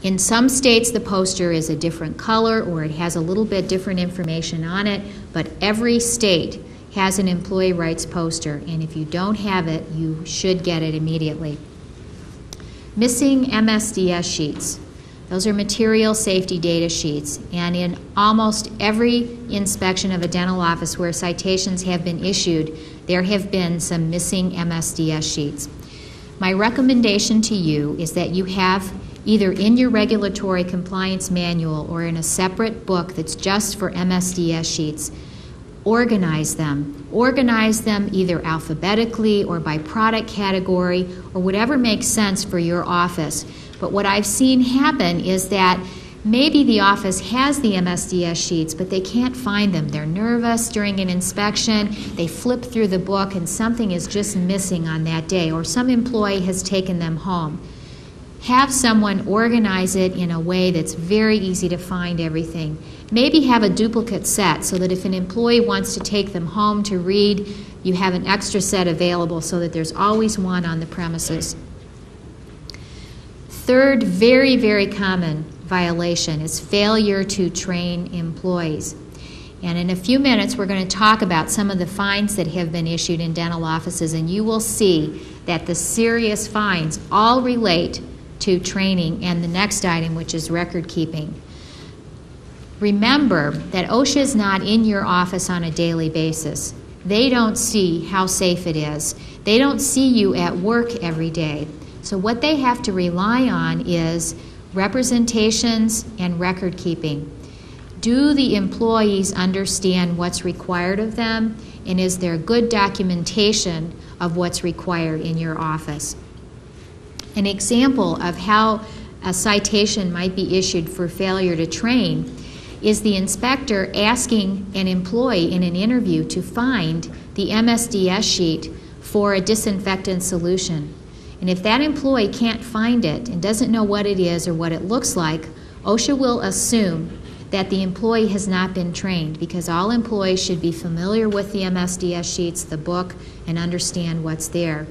In some states, the poster is a different color or it has a little bit different information on it, but every state has an employee rights poster, and if you don't have it, you should get it immediately. Missing MSDS sheets. Those are material safety data sheets, and in almost every inspection of a dental office where citations have been issued, there have been some missing MSDS sheets. My recommendation to you is that you have either in your regulatory compliance manual or in a separate book that's just for MSDS sheets, organize them. Organize them either alphabetically or by product category or whatever makes sense for your office. But what I've seen happen is that maybe the office has the MSDS sheets, but they can't find them. They're nervous during an inspection. They flip through the book and something is just missing on that day, or some employee has taken them home. Have someone organize it in a way that's very easy to find everything. Maybe have a duplicate set so that if an employee wants to take them home to read, you have an extra set available so that there's always one on the premises. Third, very, very common violation is failure to train employees. And in a few minutes, we're going to talk about some of the fines that have been issued in dental offices, and you will see that the serious fines all relate to training and the next item, which is record keeping. Remember that OSHA is not in your office on a daily basis. They don't see how safe it is. They don't see you at work every day. So what they have to rely on is representations and record keeping. Do the employees understand what's required of them, and is there good documentation of what's required in your office? An example of how a citation might be issued for failure to train is the inspector asking an employee in an interview to find the MSDS sheet for a disinfectant solution. And if that employee can't find it and doesn't know what it is or what it looks like, OSHA will assume that the employee has not been trained, because all employees should be familiar with the MSDS sheets, the book, and understand what's there.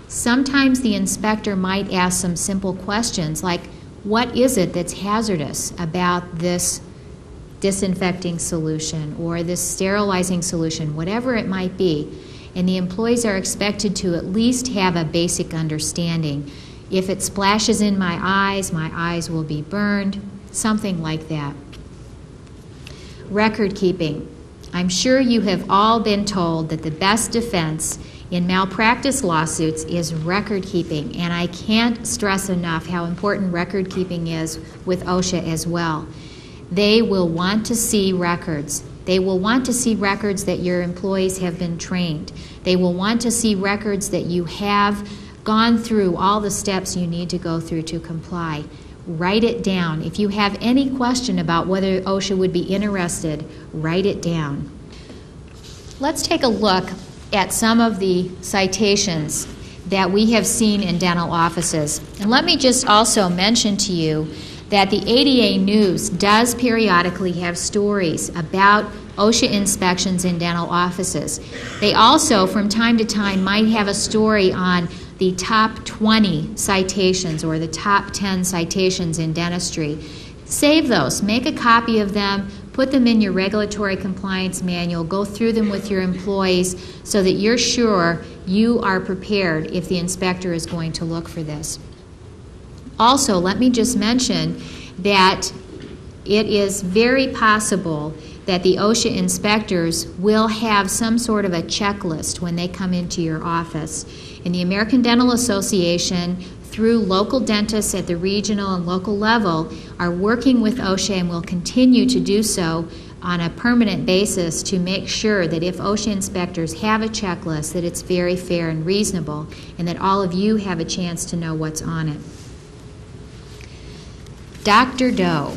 Sometimes the inspector might ask some simple questions like, what is it that's hazardous about this disinfecting solution or this sterilizing solution, whatever it might be. And the employees are expected to at least have a basic understanding. If it splashes in my eyes will be burned, something like that. Record keeping. I'm sure you have all been told that the best defense in malpractice lawsuits is record keeping, and I can't stress enough how important record keeping is with OSHA as well. They will want to see records. They will want to see records that your employees have been trained. They will want to see records that you have gone through all the steps you need to go through to comply. Write it down. If you have any question about whether OSHA would be interested, write it down. Let's take a look at some of the citations that we have seen in dental offices. And let me just also mention to you that the ADA News does periodically have stories about OSHA inspections in dental offices. They also, from time to time, might have a story on the top 20 citations or the top 10 citations in dentistry. Save those. Make a copy of them. Put them in your regulatory compliance manual. Go through them with your employees so that you're sure you are prepared if the inspector is going to look for this. Also, let me just mention that it is very possible that the OSHA inspectors will have some sort of a checklist when they come into your office. In the American Dental Association, through local dentists at the regional and local level, are working with OSHA and will continue to do so on a permanent basis to make sure that if OSHA inspectors have a checklist, that it's very fair and reasonable, and that all of you have a chance to know what's on it. Dr. Doe.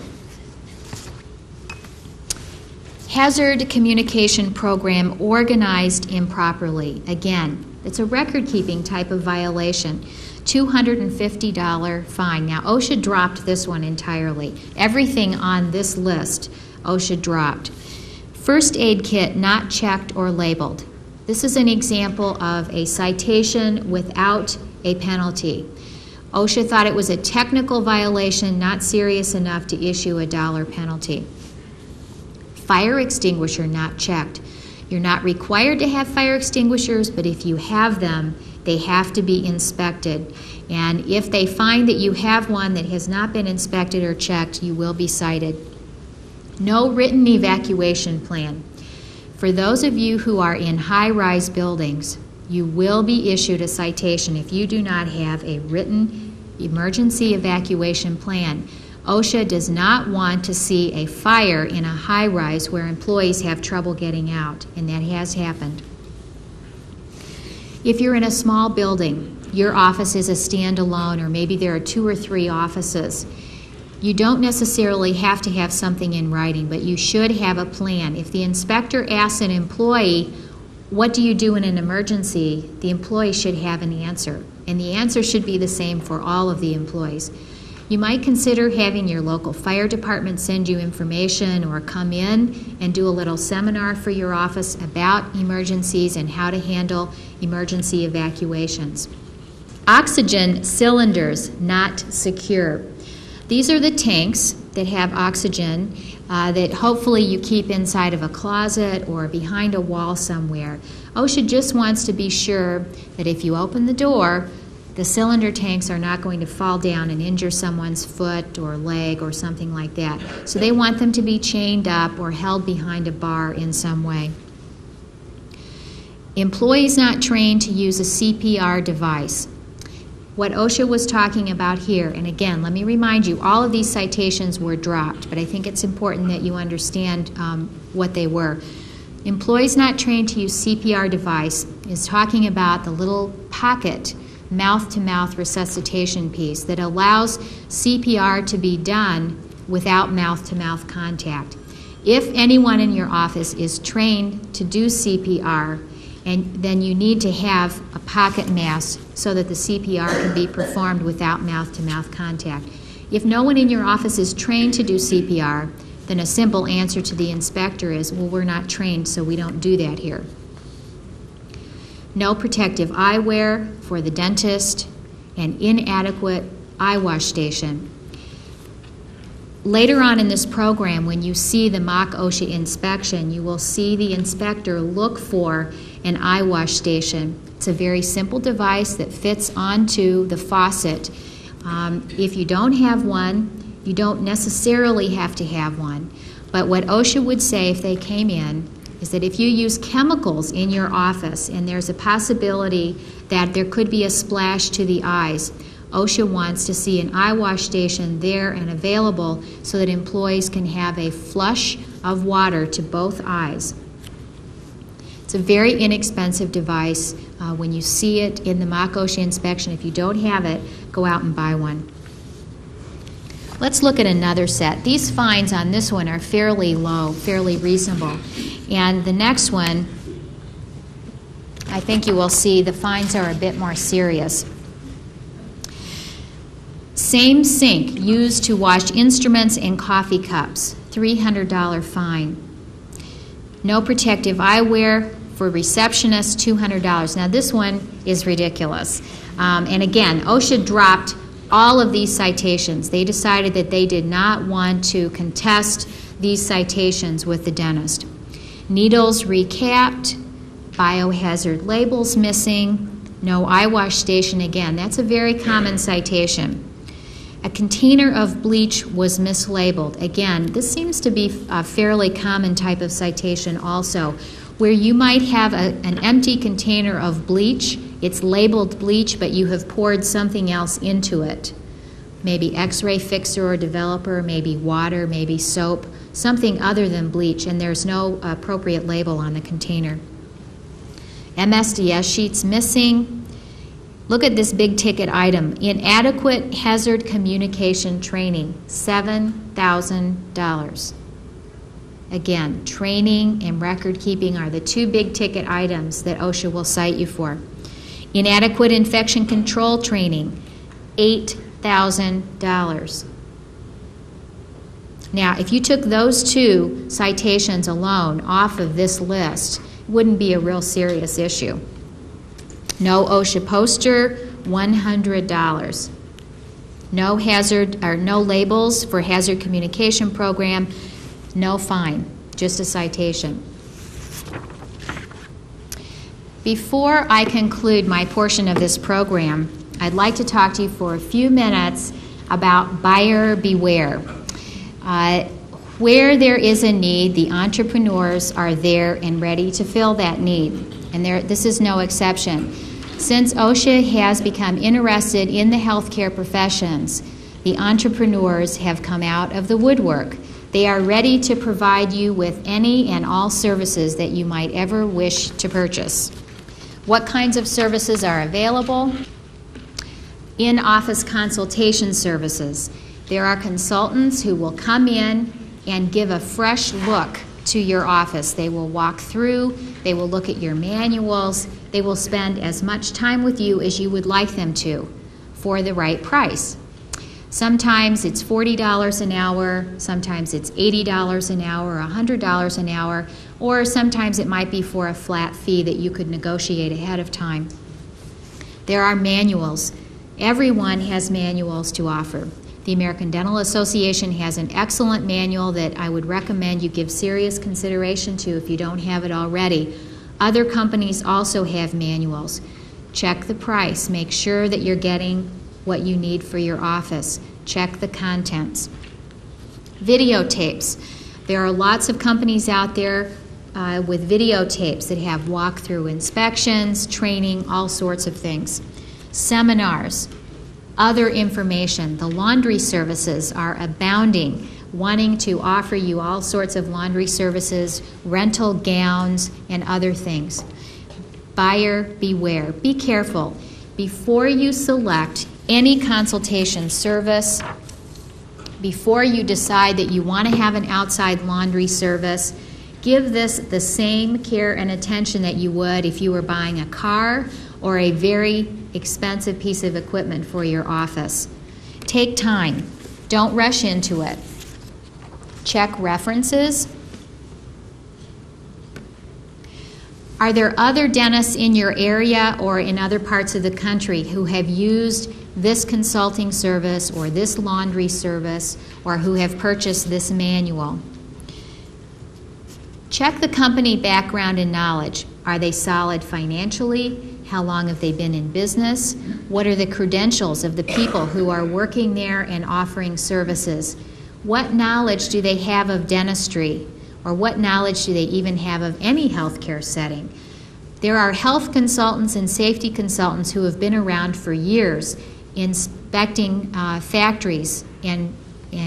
Hazard communication program organized improperly. Again, it's a record-keeping type of violation. $250 fine. Now, OSHA dropped this one entirely. Everything on this list, OSHA dropped. First aid kit not checked or labeled. This is an example of a citation without a penalty. OSHA thought it was a technical violation, not serious enough to issue a $1 penalty. Fire extinguisher not checked. You're not required to have fire extinguishers, but if you have them, they have to be inspected. And if they find that you have one that has not been inspected or checked, you will be cited. No written evacuation plan. For those of you who are in high-rise buildings, you will be issued a citation if you do not have a written emergency evacuation plan. OSHA does not want to see a fire in a high-rise where employees have trouble getting out, and that has happened. If you're in a small building, your office is a standalone, or maybe there are 2 or 3 offices, you don't necessarily have to have something in writing, but you should have a plan. If the inspector asks an employee, what do you do in an emergency, the employee should have an answer, and the answer should be the same for all of the employees. You might consider having your local fire department send you information or come in and do a little seminar for your office about emergencies and how to handle emergency evacuations. Oxygen cylinders not secure. These are the tanks that have oxygen that hopefully you keep inside of a closet or behind a wall somewhere. OSHA just wants to be sure that if you open the door, the cylinder tanks are not going to fall down and injure someone's foot or leg or something like that. So they want them to be chained up or held behind a bar in some way. Employees not trained to use a CPR device. What OSHA was talking about here, and again, let me remind you, all of these citations were dropped, but I think it's important that you understand what they were. Employees not trained to use CPR device is talking about the little pocket mouth-to-mouth resuscitation piece that allows CPR to be done without mouth-to-mouth contact. If anyone in your office is trained to do CPR, and then you need to have a pocket mask so that the CPR can be performed without mouth-to-mouth contact. If no one in your office is trained to do CPR, then a simple answer to the inspector is, well, we're not trained, so we don't do that here. No protective eyewear for the dentist, and inadequate eye wash station. Later on in this program, when you see the mock OSHA inspection, you will see the inspector look for an eye wash station. It's a very simple device that fits onto the faucet. If you don't have one, you don't necessarily have to have one. But what OSHA would say if they came in is that if you use chemicals in your office and there's a possibility that there could be a splash to the eyes, OSHA wants to see an eye wash station there and available so that employees can have a flush of water to both eyes. It's a very inexpensive device. When you see it in the mock OSHA inspection, if you don't have it, go out and buy one. Let's look at another set. These fines on this one are fairly low, fairly reasonable. And the next one, I think you will see the fines are a bit more serious. Same sink used to wash instruments and coffee cups, $300 fine. No protective eyewear for receptionists, $200. Now this one is ridiculous. And again, OSHA dropped all of these citations. They decided that they did not want to contest these citations with the dentist. Needles recapped, biohazard labels missing, no eye wash station. Again, that's a very common citation. A container of bleach was mislabeled. Again, this seems to be a fairly common type of citation also, where you might have an empty container of bleach. It's labeled bleach, but you have poured something else into it. Maybe X-ray fixer or developer, maybe water, maybe soap, something other than bleach, and there's no appropriate label on the container. MSDS sheets missing. Look at this big ticket item. Inadequate hazard communication training, $7,000. Again, training and record keeping are the two big ticket items that OSHA will cite you for. Inadequate infection control training, $8,000. Now, if you took those two citations alone off of this list, it wouldn't be a real serious issue. No OSHA poster, $100. No hazard or no labels for hazard communication program, no fine, just a citation. Before I conclude my portion of this program, I'd like to talk to you for a few minutes about buyer beware. Where there is a need, the entrepreneurs are there and ready to fill that need, and this is no exception. Since OSHA has become interested in the healthcare professions, the entrepreneurs have come out of the woodwork. They are ready to provide you with any and all services that you might ever wish to purchase. What kinds of services are available? In-office consultation services. There are consultants who will come in and give a fresh look to your office. They will walk through, they will look at your manuals, they will spend as much time with you as you would like them to for the right price. Sometimes it's $40 an hour, sometimes it's $80 an hour, $100 an hour, or sometimes it might be for a flat fee that you could negotiate ahead of time. There are manuals. Everyone has manuals to offer. The American Dental Association has an excellent manual that I would recommend you give serious consideration to if you don't have it already. Other companies also have manuals. Check the price. Make sure that you're getting what you need for your office. Check the contents. Videotapes. There are lots of companies out there with videotapes that have walkthrough inspections, training, all sorts of things. Seminars. Other information. The laundry services are abounding, wanting to offer you all sorts of laundry services, rental gowns, and other things. Buyer beware. Be careful. Before you select any consultation service, before you decide that you want to have an outside laundry service, give this the same care and attention that you would if you were buying a car or a very expensive piece of equipment for your office. Take time. Don't rush into it. Check references. Are there other dentists in your area or in other parts of the country who have used this consulting service or this laundry service or who have purchased this manual? Check the company background and knowledge. Are they solid financially? How long have they been in business? What are the credentials of the people who are working there and offering services? What knowledge do they have of dentistry? Or what knowledge do they even have of any healthcare setting? There are health consultants and safety consultants who have been around for years inspecting factories and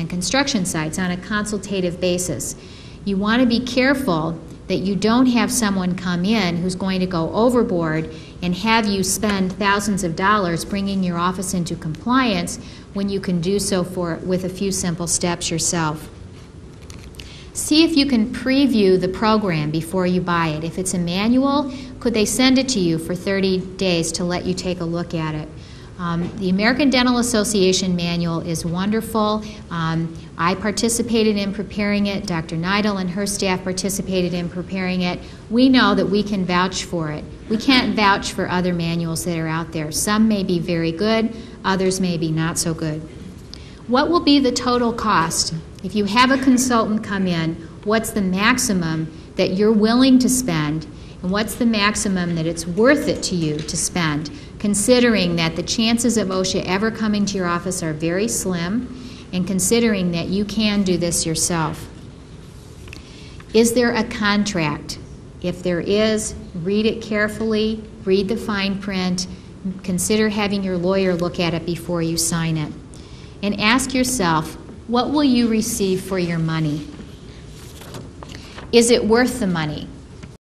construction sites on a consultative basis. You want to be careful that you don't have someone come in who's going to go overboard and have you spend thousands of dollars bringing your office into compliance when you can do so with a few simple steps yourself. See if you can preview the program before you buy it. If it's a manual, could they send it to you for 30 days to let you take a look at it? The American Dental Association manual is wonderful. I participated in preparing it. Dr. Neidel and her staff participated in preparing it. We know that we can vouch for it. We can't vouch for other manuals that are out there. Some may be very good, others may be not so good. What will be the total cost? If you have a consultant come in, what's the maximum that you're willing to spend, and what's the maximum that it's worth it to you to spend, considering that the chances of OSHA ever coming to your office are very slim, and considering that you can do this yourself. Is there a contract? If there is, read it carefully, read the fine print, consider having your lawyer look at it before you sign it. And ask yourself, what will you receive for your money? Is it worth the money?